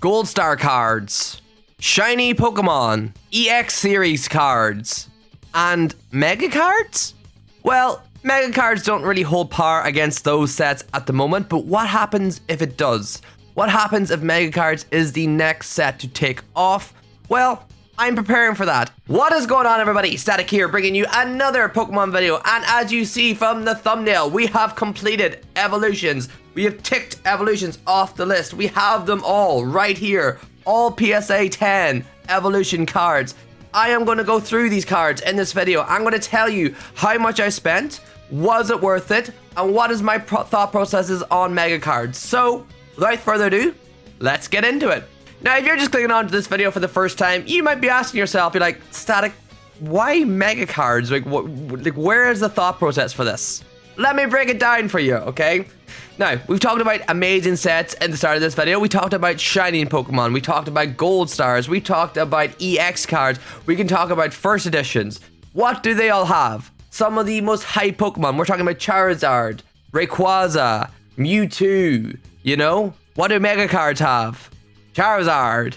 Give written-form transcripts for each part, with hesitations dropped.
Gold Star cards, Shiny Pokemon, EX Series cards, and Mega cards? Well, Mega cards don't really hold power against those sets at the moment, but what happens if it does? What happens if Mega cards is the next set to take off? Well, I'm preparing for that. What is going on, everybody? Static here, bringing you another Pokemon video. And as you see from the thumbnail, we have completed evolutions. We have ticked evolutions off the list. We have them all right here. All PSA 10 evolution cards. I am going to go through these cards in this video. I'm going to tell you how much I spent, was it worth it, and what is my thought processes on Mega cards. So, without further ado, let's get into it. Now, if you're just clicking onto this video for the first time, you might be asking yourself, you're like, Static, why Mega cards? Like, where is the thought process for this? Let me break it down for you, okay? Now, we've talked about amazing sets at the start of this video. We talked about shiny Pokemon. We talked about Gold Stars. We talked about EX cards. We can talk about first editions. What do they all have? Some of the most hype Pokemon. We're talking about Charizard, Rayquaza, Mewtwo, you know? What do Mega cards have? Charizard,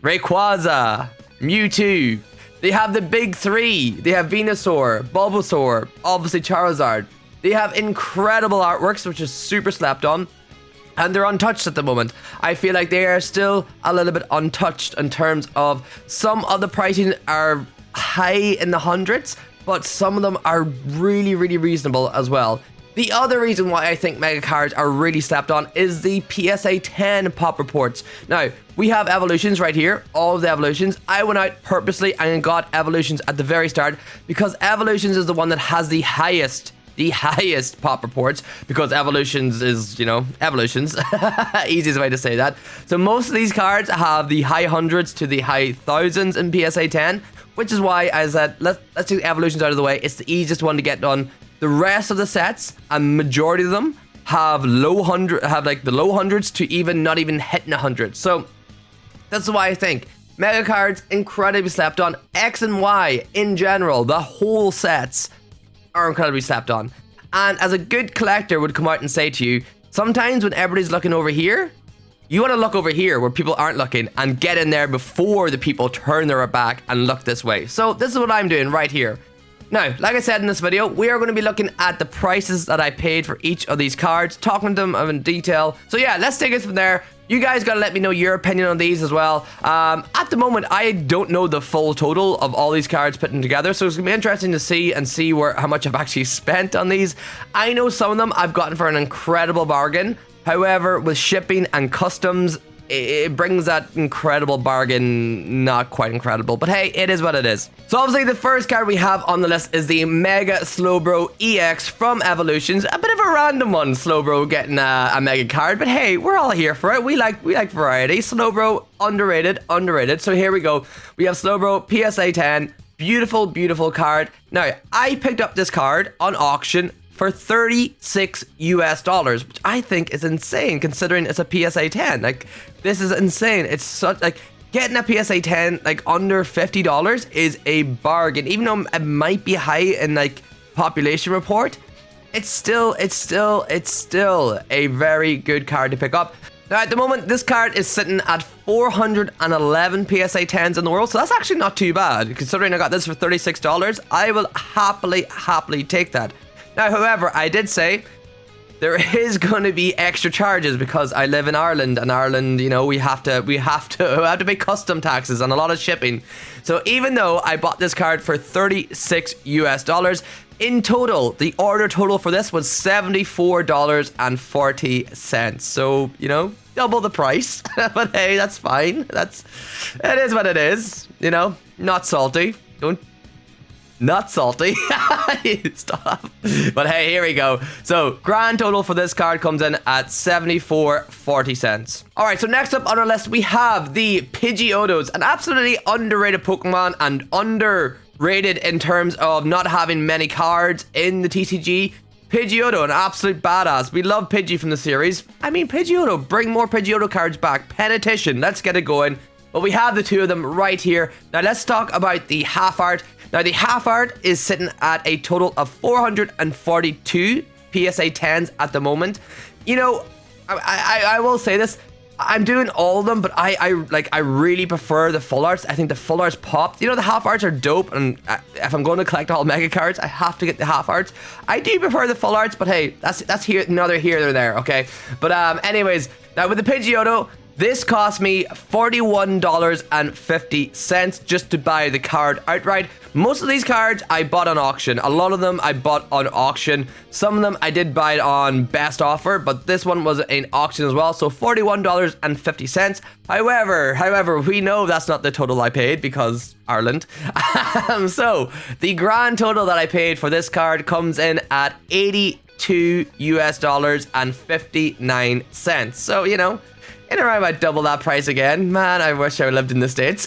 Rayquaza, Mewtwo. They have the big three. They have Venusaur, Bulbasaur, obviously Charizard. They have incredible artworks, which is super slapped on. And they're untouched at the moment. I feel like they are still a little bit untouched in terms of some of the pricing are high in the hundreds, but some of them are really, really reasonable as well. The other reason why I think Mega cards are really slapped on is the PSA 10 pop reports. Now, we have evolutions right here, all of the evolutions. I went out purposely and got evolutions at the very start because evolutions is the one that has the highest pop reports, because evolutions is, you know, evolutions. Easiest way to say that. So most of these cards have the high hundreds to the high thousands in PSA 10, which is why I said, let's take evolutions out of the way. It's the easiest one to get done. The rest of the sets, a majority of them, have the low hundreds to even not even hitting 100. So that's why I think Mega cards incredibly slapped on. X and Y in general, the whole sets are incredibly slapped on. And as a good collector would come out and say to you, sometimes when everybody's looking over here, you want to look over here where people aren't looking and get in there before the people turn their back and look this way. So this is what I'm doing right here. Now, like I said in this video, we are going to be looking at the prices that I paid for each of these cards, talking to them in detail. So yeah, let's take it from there. You guys got to let me know your opinion on these as well. At the moment, I don't know the full total of all these cards putting together, so it's going to be interesting to see how much I've actually spent on these. I know some of them I've gotten for an incredible bargain. However, with shipping and customs, it brings that incredible bargain not quite incredible. But hey, it is what it is. So obviously the first card we have on the list is the Mega Slowbro EX from Evolutions. A bit of a random one, Slowbro getting a Mega card. But hey, we're all here for it. We like variety. Slowbro, underrated. So here we go. We have Slowbro PSA 10. Beautiful, beautiful card. Now, I picked up this card on auction for $36 US, which I think is insane considering it's a PSA 10. Like, this is insane. It's such, like, getting a PSA 10 like under $50 is a bargain. Even though it might be high in like population report, it's still a very good card to pick up. Now, at the moment, this card is sitting at 411 PSA 10s in the world, so that's actually not too bad. Considering I got this for $36, I will happily take that. Now, however, I did say there is going to be extra charges because I live in Ireland, and Ireland, you know, we have to pay custom taxes and a lot of shipping. So even though I bought this card for $36 US, in total, the order total for this was $74.40. So, you know, double the price. But hey, that's fine. It is what it is. You know, not salty. Not salty. Stop. But hey, here we go. So, grand total for this card comes in at $74.40. Alright, so next up on our list, we have the Pidgeottos, an absolutely underrated Pokemon and underrated in terms of not having many cards in the TCG. Pidgeotto, an absolute badass. We love Pidgey from the series. I mean, Pidgeotto, bring more Pidgeotto cards back. Penetition, let's get it going. But we have the two of them right here. Now, let's talk about the half art. Now, the half art is sitting at a total of 442 PSA 10s at the moment. You know, I will say this. I'm doing all of them, but I really prefer the full arts. I think the full arts pop. You know, the half arts are dope, and if I'm going to collect all mega cards, I have to get the half arts. I do prefer the full arts, but hey, that's here, neither here nor there, okay? But anyways, now with the Pidgeotto, this cost me $41.50 just to buy the card outright. Most of these cards I bought on auction. A lot of them I bought on auction. Some of them I did buy it on best offer, but this one was an auction as well, so $41.50. However, we know that's not the total I paid because Ireland. So the grand total that I paid for this card comes in at $82.59. So, you know, in around about double that price again. Man, I wish I lived in the States.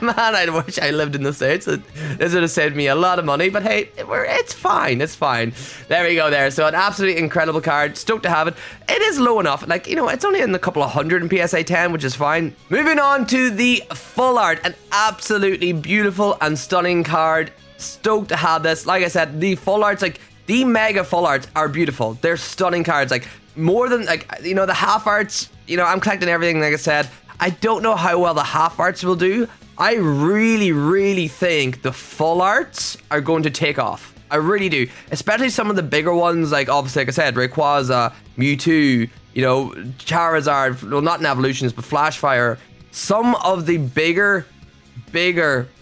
Man, I wish I lived in the States. This would have saved me a lot of money, but hey, it's fine. It's fine. There we go there. So an absolutely incredible card. Stoked to have it. It is low enough. Like, you know, it's only in a couple of hundred in PSA 10, which is fine. Moving on to the full art. An absolutely beautiful and stunning card. Stoked to have this. Like I said, the full arts, like, the mega full arts are beautiful. They're stunning cards. Like, more than, like, you know, the half arts, you know, I'm collecting everything, like I said. I don't know how well the half arts will do. I really think the full arts are going to take off. I really do. Especially some of the bigger ones, like, obviously, like I said, Rayquaza, Mewtwo, you know, Charizard, well, not in evolutions, but Flashfire. Some of the bigger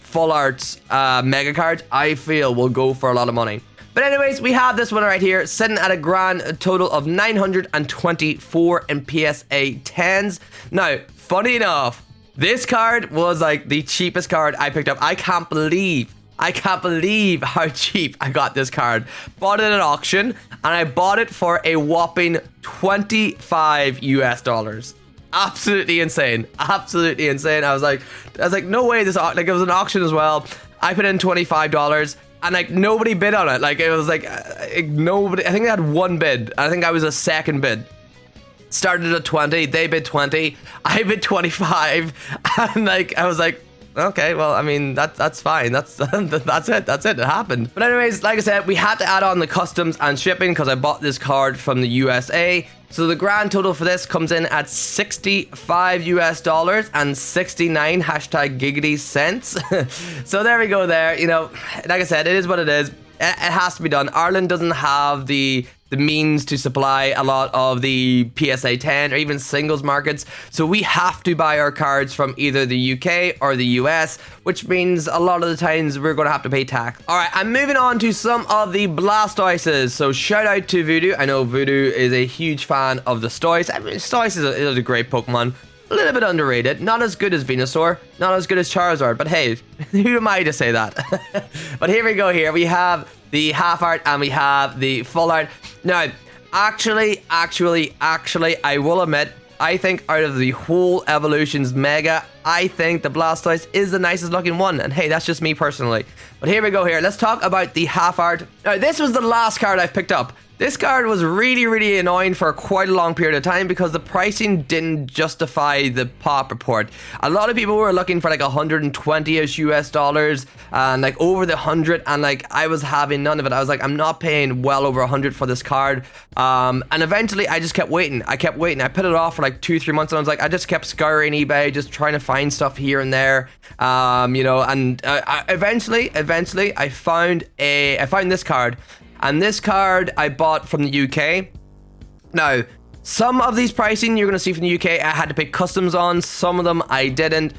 full arts mega cards, I feel, will go for a lot of money. But anyways, we have this one right here, sitting at a grand total of 924 in PSA 10s. Now, funny enough, this card was like the cheapest card I picked up. I can't believe how cheap I got this card. Bought it at auction, and I bought it for a whopping $25 US. Absolutely insane. Absolutely insane. I was like, no way. This, like, it was an auction as well. I put in $25. And like nobody bid on it. Like it was like nobody. I think they had one bid. I think I was a second bid. Started at 20. They bid 20. I bid 25. And like I was like, okay, well, I mean that's fine. That's it. That's it. It happened. But anyways, like I said, we had to add on the customs and shipping because I bought this card from the USA. So the grand total for this comes in at $65 US and 69 #giggity cents. So there we go there. You know, like I said, it is what it is. It has to be done. Ireland doesn't have the means to supply a lot of the PSA 10 or even singles markets. So we have to buy our cards from either the UK or the US, which means a lot of the times we're going to have to pay tax. All right, I'm moving on to some of the Blastoises. So shout out to Voodoo. I know Voodoo is a huge fan of the Stoice. I mean, Stoice is a great Pokemon. A little bit underrated. Not as good as Venusaur. Not as good as Charizard. But hey, who am I to say that? But here we go here. We have the half art and we have the full art. Now, actually, I will admit, I think out of the whole Evolutions Mega, I think the Blastoise is the nicest looking one. And hey, that's just me personally. But here we go here. Let's talk about the half art. Now, this was the last card I've picked up. This card was really annoying for quite a long period of time because the pricing didn't justify the pop report. A lot of people were looking for like 120-ish US and like over the 100, and like I was having none of it. I was like, I'm not paying well over 100 for this card. And eventually I just kept waiting. I put it off for like 2-3 months, and I was like, I just kept scouring eBay, just trying to find stuff here and there. You know, and eventually I found this card. And this card I bought from the UK. Now, some of these pricing you're going to see from the UK, I had to pay customs on. Some of them I didn't.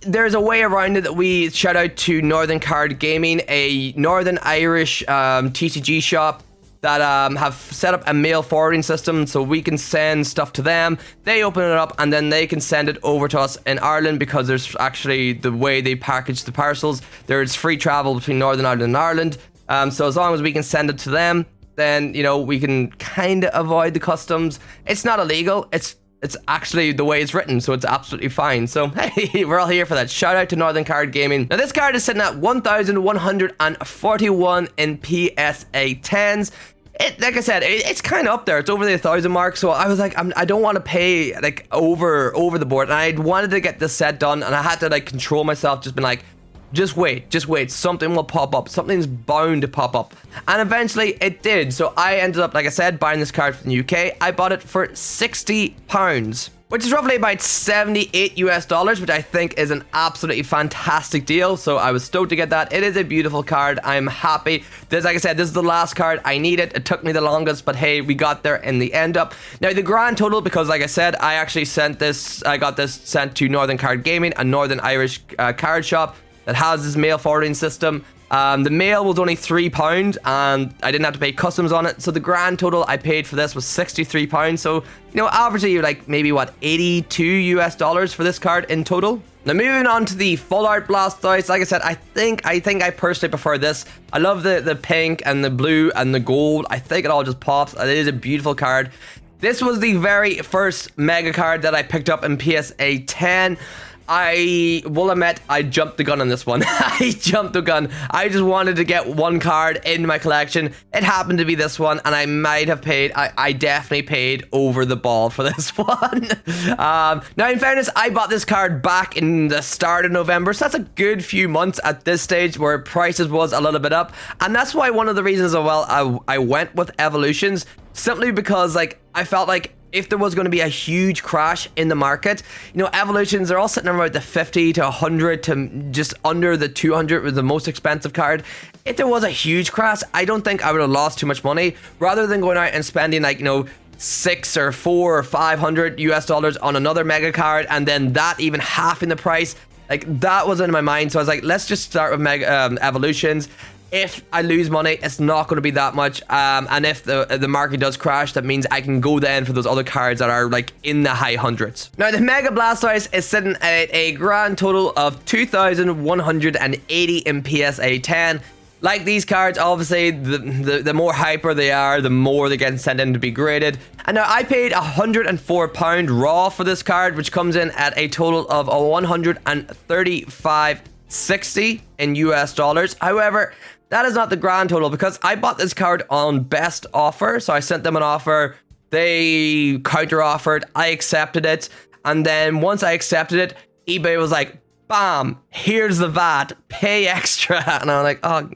There's a way around it that we shout out to Northern Card Gaming, a Northern Irish TCG shop that have set up a mail forwarding system so we can send stuff to them. They open it up and then they can send it over to us in Ireland because there's actually the way they package the parcels. There's free travel between Northern Ireland and Ireland. So as long as we can send it to them, then, you know, we can kind of avoid the customs. It's not illegal. It's actually the way it's written, so it's absolutely fine. So, hey, we're all here for that. Shout out to Northern Card Gaming. Now, this card is sitting at 1,141 in PSA 10s. Like I said, it's kind of up there. It's over the 1,000 mark. So I was like, I don't want to pay like over the board. And I wanted to get this set done, and I had to like control myself, just been like, just wait, something will pop up. Something's bound to pop up. And eventually it did. So I ended up, like I said, buying this card from the UK. I bought it for £60. which is roughly about $78 which I think is an absolutely fantastic deal. So I was stoked to get that. It is a beautiful card. I'm happy. This, like I said, this is the last card. I need it. It took me the longest, but hey, we got there in the end up. Now the grand total, because like I said, I actually got this sent to Northern Card Gaming, a Northern Irish card shop that has this mail forwarding system. The mail was only £3 and I didn't have to pay customs on it. So the grand total I paid for this was £63. So, you know, averagely like maybe what, $82 for this card in total. Now moving on to the full art Blastoise, like I said, I think I personally prefer this. I love the pink and the blue and the gold. I think it all just pops. It is a beautiful card. This was the very first mega card that I picked up in PSA 10. I will admit, I jumped the gun on this one. I jumped the gun. I just wanted to get one card in my collection. It happened to be this one, and I might have paid, I definitely paid over the ball for this one. Now, in fairness, I bought this card back in the start of November, so that's a good few months at this stage where prices was a little bit up. And that's why one of the reasons as well I went with Evolutions, simply because like I felt like if there was going to be a huge crash in the market, you know, Evolutions are all sitting around the 50 to 100 to just under the 200 with the most expensive card. If there was a huge crash, I don't think I would have lost too much money rather than going out and spending like, you know, $600 or $400 or $500 on another mega card and then that even half in the price. Like that was in my mind. So I was like, let's just start with Evolutions. If I lose money, it's not going to be that much. And if the market does crash, that means I can go then for those other cards that are like in the high hundreds. Now, the Mega Blastoise is sitting at a grand total of 2,180 in PSA 10. Like these cards, obviously, the more hyper they are, the more they get sent in to be graded. And now I paid £104 raw for this card, which comes in at a total of $135.60 in US dollars. However, that is not the grand total because I bought this card on best offer. So I sent them an offer. They counter offered. I accepted it. And then once I accepted it, eBay was like, bam, here's the VAT, pay extra. And I'm like, oh,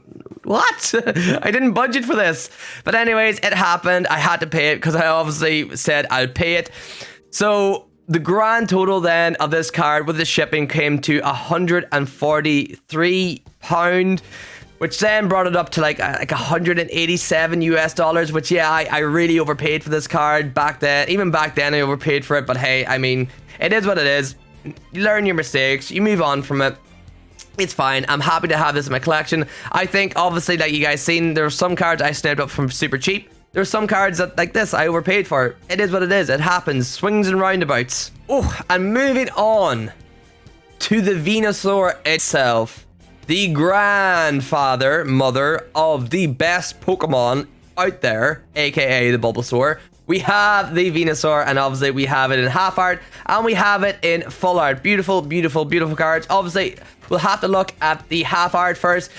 what? I didn't budget for this. But anyways, it happened. I had to pay it because I obviously said I'd pay it. So the grand total then of this card with the shipping came to £143, which then brought it up to like 187 US dollars, which yeah, I really overpaid for this card back then. Even back then I overpaid for it, but hey, I mean, it is what it is. You learn your mistakes, you move on from it. It's fine. I'm happy to have this in my collection. I think obviously, like you guys seen, there are some cards I snapped up from super cheap. There's some cards that, like this, I overpaid for. It is what it is. It happens. Swings and roundabouts. Oh, and moving on to the Venusaur itself. The mother of the best Pokemon out there, aka the Bulbasaur. We have the Venusaur, and obviously we have it in half art, and we have it in full art. Beautiful, beautiful, beautiful cards. Obviously, we'll have to look at the half art first.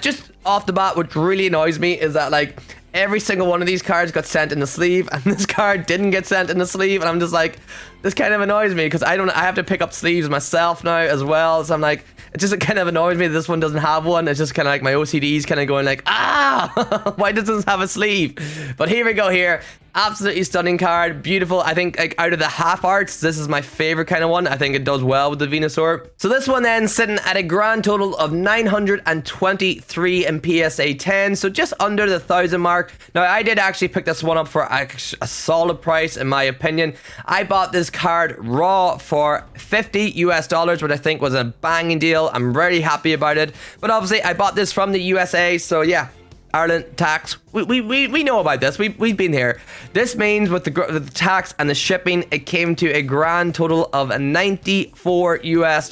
Just off the bat, what really annoys me is that, like, every single one of these cards got sent in the sleeve, and this card didn't get sent in the sleeve, and I'm just like, this kind of annoys me, because I have to pick up sleeves myself now as well, so I'm like, it just kind of annoys me that this one doesn't have one. It's just kind of like my OCD's kind of going like, ah, why does this have a sleeve? But here we go here. Absolutely stunning card. Beautiful. I think like out of the half arts, this is my favorite kind of one. I think it does well with the Venusaur. So this one then sitting at a grand total of 923 in PSA 10. So just under the 1,000 mark. Now I did actually pick this one up for a solid price in my opinion. I bought this card raw for $50 US, which I think was a banging deal. I'm very happy about it. But obviously I bought this from the USA. So yeah. Ireland tax, we know about this. We've been here. This means with the tax and the shipping, it came to a grand total of $94 US.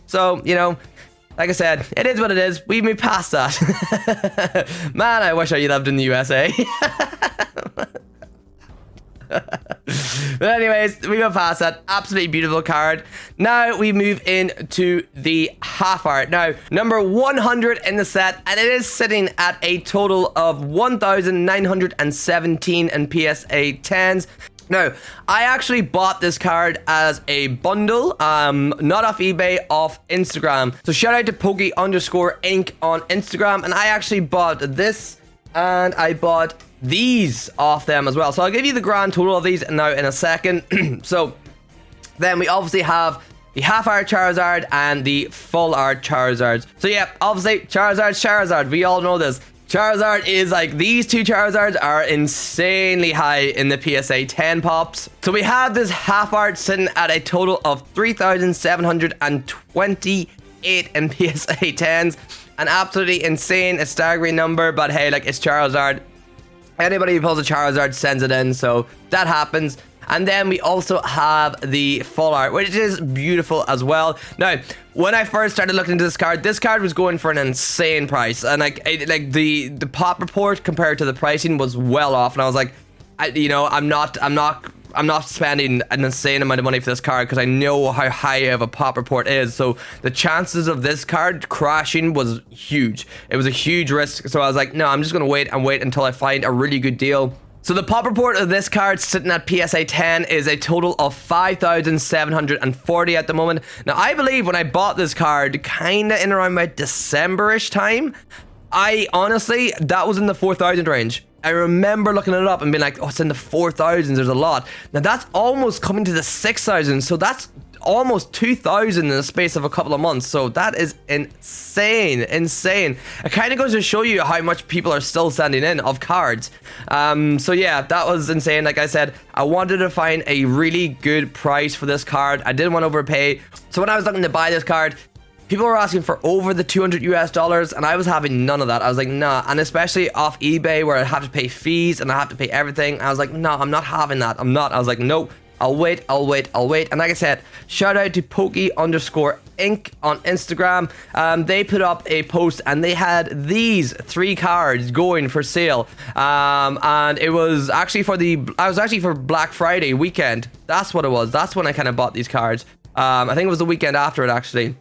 So you know, like I said, it is what it is. We moved past that. Man, I wish I lived in the USA. But anyways, we go past that. Absolutely beautiful card. Now we move into the half art. Now, number 100 in the set, and it is sitting at a total of 1,917 in PSA 10s. Now, I actually bought this card as a bundle, not off eBay, off Instagram. So shout out to Pokey_Inc on Instagram, and I actually bought this, and I bought these off them as well. So I'll give you the grand total of these now in a second. So Then we obviously have the half art Charizard and the full art Charizard. So yeah, obviously Charizard. We all know this. Charizard is like, these two Charizards are insanely high in the PSA 10 pops. So we have this half art sitting at a total of 3,728 in PSA 10s. An absolutely insane, a staggering number, but hey, like, it's Charizard. Anybody who pulls a Charizard sends it in, so that happens. And then we also have the full art, which is beautiful as well. Now, when I first started looking into this card was going for an insane price. And like the pop report compared to the pricing was well off. And I was like, I'm not spending an insane amount of money for this card because I know how high of a pop report is. So the chances of this card crashing was huge. It was a huge risk. So I was like, no, I'm just going to wait until I find a really good deal. So the pop report of this card sitting at PSA 10 is a total of 5,740 at the moment. Now, I believe when I bought this card, kind of in around my December-ish time, honestly, that was in the 4,000 range. I remember looking it up and being like, oh, it's in the 4,000s, there's a lot. Now, that's almost coming to the 6,000, so that's almost 2,000 in the space of a couple of months. So that is insane. It kind of goes to show you how much people are still sending in of cards. So yeah, that was insane. Like I said, I wanted to find a really good price for this card. I didn't want to overpay. So when I was looking to buy this card, people were asking for over the $200 and I was having none of that. I was like, nah. And especially off eBay where I have to pay fees and I have to pay everything. I was like, no, I'm not having that. I was like, nope. I'll wait. And like I said, shout out to Pokey_Inc on Instagram. They put up a post and they had these 3 cards going for sale. And it was actually for Black Friday weekend. That's what it was. That's when I kind of bought these cards. I think it was the weekend after it actually.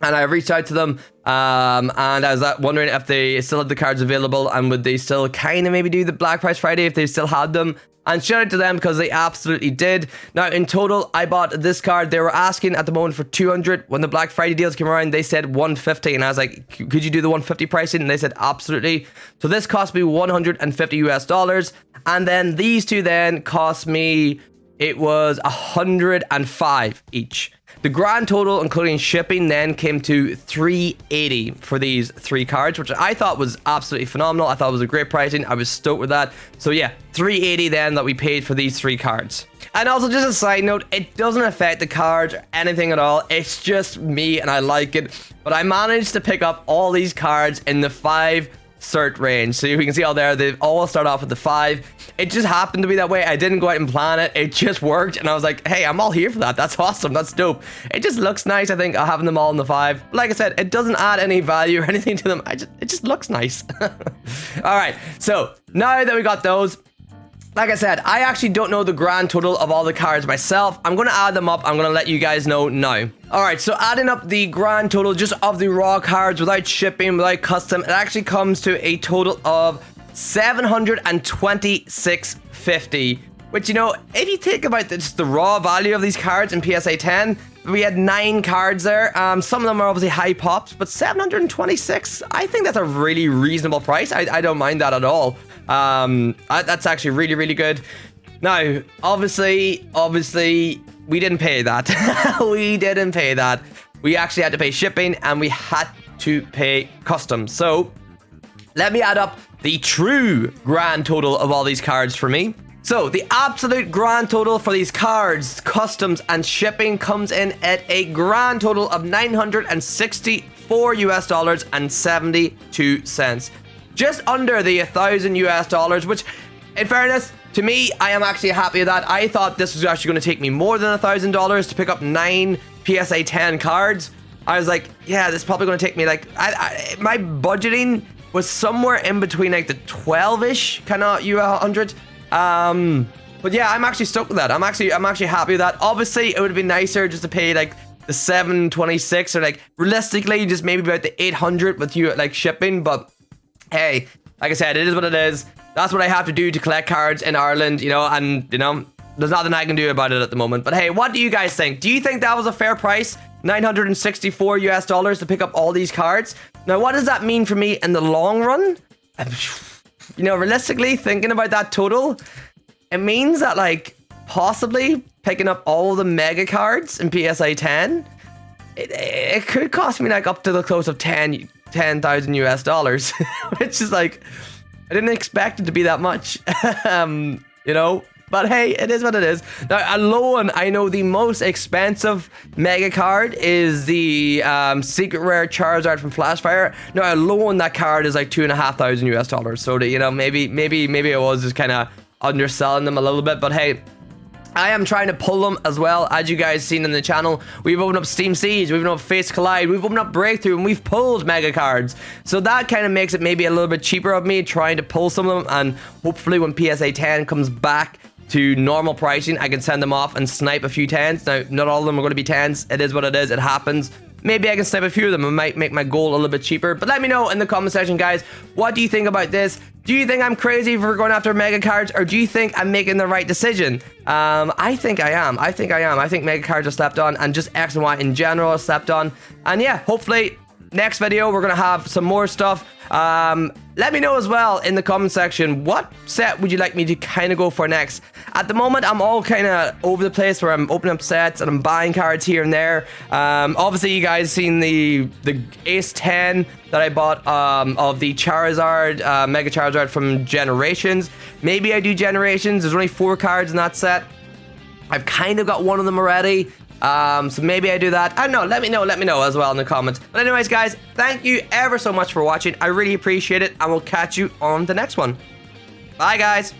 And I reached out to them, and I was wondering if they still had the cards available and would they still kind of maybe do the Black Price Friday if they still had them. And shout out to them because they absolutely did. Now, in total, I bought this card. They were asking at the moment for 200. When the Black Friday deals came around, they said 150. And I was like, could you do the 150 pricing? And they said, absolutely. So this cost me $150. And then these two then cost me, it was 105 each. The grand total, including shipping, then came to $380 for these 3 cards, which I thought was absolutely phenomenal. I thought it was a great pricing. I was stoked with that. So yeah, $380 then that we paid for these 3 cards. And also, just a side note, it doesn't affect the cards or anything at all. It's just me and I like it. But I managed to pick up all these cards in the 5 cert range. So you can see all there, they all start off with the 5. It just happened to be that way. I didn't go out and plan it. It just worked. And I was like, hey, I'm all here for that. That's awesome. That's dope. It just looks nice, I think, having them all in the 5. Like I said, it doesn't add any value or anything to them. It just looks nice. All right. So now that we got those, like I said, I actually don't know the grand total of all the cards myself. I'm going to add them up. I'm going to let you guys know now. All right, so adding up the grand total just of the raw cards without shipping, without custom, it actually comes to a total of $726.50. Which, you know, if you think about just the raw value of these cards in PSA 10, we had 9 cards there. Some of them are obviously high pops, but 726, I think that's a really reasonable price. I don't mind that at all. That's actually really, really good. Now, obviously, we didn't pay that. We didn't pay that. We actually had to pay shipping and we had to pay customs. So, let me add up the true grand total of all these cards for me. So, the absolute grand total for these cards, customs, and shipping comes in at a grand total of $964.72. Just under the $1,000 which, in fairness, to me, I am actually happy with that. I thought this was actually going to take me more than $1,000 to pick up 9 PSA 10 cards. I was like, yeah, this is probably going to take me like, my budgeting was somewhere in between like the 12-ish kind of $100. But yeah, I'm actually stoked with that. I'm actually happy with that. Obviously, it would have been nicer just to pay like the 726 or like realistically just maybe about the 800 with you like shipping. But hey, like I said, it is what it is. That's what I have to do to collect cards in Ireland, you know, and you know, there's nothing I can do about it at the moment. But hey, what do you guys think? Do you think that was a fair price? $964 to pick up all these cards. Now, what does that mean for me in the long run? You know, realistically, thinking about that total, it means that like possibly picking up all the mega cards in PSA 10, it could cost me like up to the close of 10,000 US dollars, which is like, I didn't expect it to be that much, you know. But hey, it is what it is. Now, alone, I know the most expensive mega card is the secret rare Charizard from Flashfire. Now, alone, that card is like 2,500 US dollars. So, that, you know, maybe I was just kind of underselling them a little bit. But hey, I am trying to pull them as well. As you guys seen in the channel, we've opened up Steam Siege, we've opened up Face Collide, we've opened up Breakthrough, and we've pulled mega cards. So that kind of makes it maybe a little bit cheaper of me trying to pull some of them. And hopefully when PSA 10 comes back to normal pricing, I can send them off and snipe a few 10s. Now, not all of them are going to be 10s. It is what it is. It happens. Maybe I can snipe a few of them. It might make my goal a little bit cheaper. But let me know in the comment section, guys. What do you think about this? Do you think I'm crazy for going after mega cards? Or do you think I'm making the right decision? I think I am. I think mega cards are slept on. And just X and Y in general are slept on. And yeah, hopefully next video we're going to have some more stuff. Let me know as well in the comment section, what set would you like me to kind of go for next? At the moment, I'm all kind of over the place where I'm opening up sets and I'm buying cards here and there. Obviously, you guys seen the Ace 10 that I bought of the Charizard, Mega Charizard from Generations. Maybe I do Generations. There's only 4 cards in that set. I've kind of got one of them already. So maybe I do that. I don't know. Let me know as well in the comments. But anyways, guys, thank you ever so much for watching. I really appreciate it, and we'll catch you on the next one. Bye, guys.